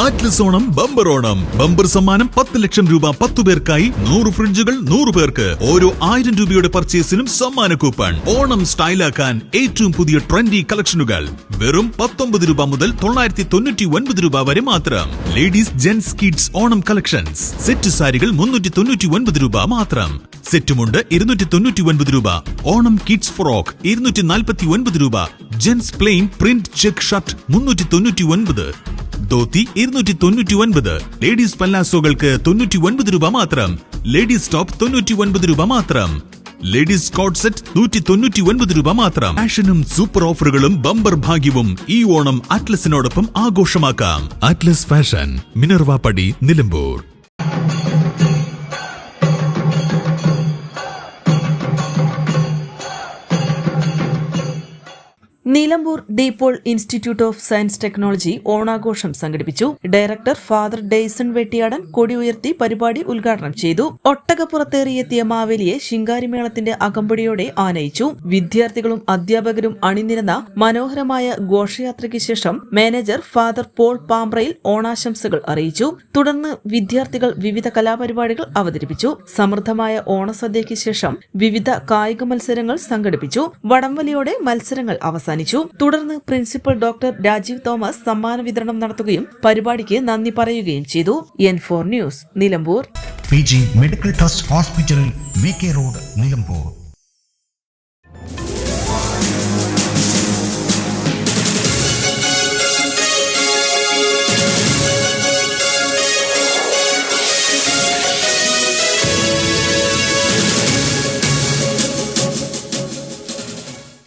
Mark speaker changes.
Speaker 1: Atlas Onam bumper Onam. Bumper സമ്മാനം 10 ലക്ഷം രൂപ 10 പേർക്കായി, 100 ഫ്രിഡ്ജുകൾ 100 പേർക്ക്. ഓരോ 1000 രൂപയുടെ പർച്ചേസിനും സമ്മാന കൂപ്പൺ. ഓണം സ്റ്റൈലാക്കാൻ ഏറ്റവും പുതിയ ട്രെൻഡി കളക്ഷനുകൾ വെറും 19 രൂപ മുതൽ 999 രൂപ വരെ മാത്രം. Ladies gents kids Onam collections. Set സാരികൾ 399 രൂപ മാത്രം. സെറ്റുമുണ്ട് 299 രൂപ. ഓണം കിഡ്സ് ഫ്രോക്ക് 249 രൂപ. Gents plain print check shirt 399. Dhoti 299. Ladies പല്ലാസോകൾക്ക് 99 രൂപ മാത്രം. ലേഡീസ് ടോപ്പ് 99 രൂപ മാത്രം. ലേഡീസ് കോട്ട് സെറ്റ് 199 രൂപ മാത്രം. ഫാഷനും സൂപ്പർ ഓഫറുകളും ബമ്പർ ഭാഗ്യവും ഈ ഓണം അറ്റ്ലസിനോടൊപ്പം ആഘോഷമാക്കാം. Atlas fashion, Minerva Padi, Nilambur.
Speaker 2: Nilambur DePaul Institute of Science technology ഓണാഘോഷം സംഘടിപ്പിച്ചു. ഡയറക്ടർ ഫാദർ ഡെയ്സൺ വെട്ടിയാടൻ കൊടി ഉയർത്തി പരിപാടി ഉദ്ഘാടനം ചെയ്തു. ഒട്ടകപ്പുറത്തേറിയെത്തിയ മാവേലിയെ ശിങ്കാരിമേളത്തിന്റെ അകമ്പടിയോടെ ആനയിച്ചു. വിദ്യാർത്ഥികളും അധ്യാപകരും അണിനിരന്ന മനോഹരമായ ഘോഷയാത്രയ്ക്ക് ശേഷം മാനേജർ ഫാദർ പോൾ പാമ്പ്രയിൽ ഓണാശംസകൾ അറിയിച്ചു. തുടർന്ന് വിദ്യാർത്ഥികൾ വിവിധ കലാപരിപാടികൾ അവതരിപ്പിച്ചു. സമൃദ്ധമായ ഓണസദ്യയ്ക്ക് ശേഷം വിവിധ കായിക മത്സരങ്ങൾ സംഘടിപ്പിച്ചു. വടംവലിയോടെ മത്സരങ്ങൾ അവസാനിച്ചു. തുടർന്ന് പ്രിൻസിപ്പൽ ഡോക്ടർ രാജീവ് തോമസ് സമ്മാന വിതരണം നടത്തുകയും പരിപാടിക്ക് നന്ദി പറയുകയും ചെയ്തു. N4 news, Nilambur.
Speaker 3: PG medical trust hospital, VK road, Nilambur.